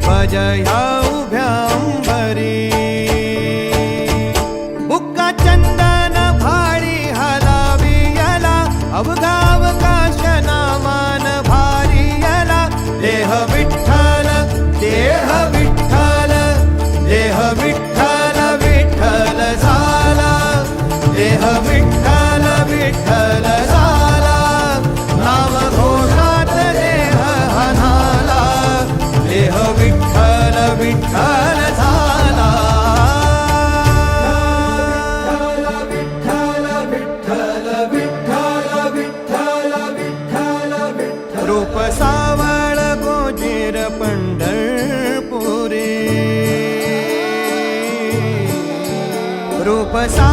ध्वज ह्या उभ्या अंबरी बुक्का चंदन भाळी हलावी याला अवघा अवकाश नामान भारी याला देह विठ्ठल देह विठ्ठल देह विठ्ठल विठ्ठल झाला देह विठ्ठल विठ्ठल झाला नाम घोषात देह हनाला देह विठ्ठल विठ्ठल झाला विठ्ठल विठ्ठल विठ्ठल विठ्ठल विठ्ठल विठ्ठल रूप सावळ गोजीर पंढरपुरी रूप सा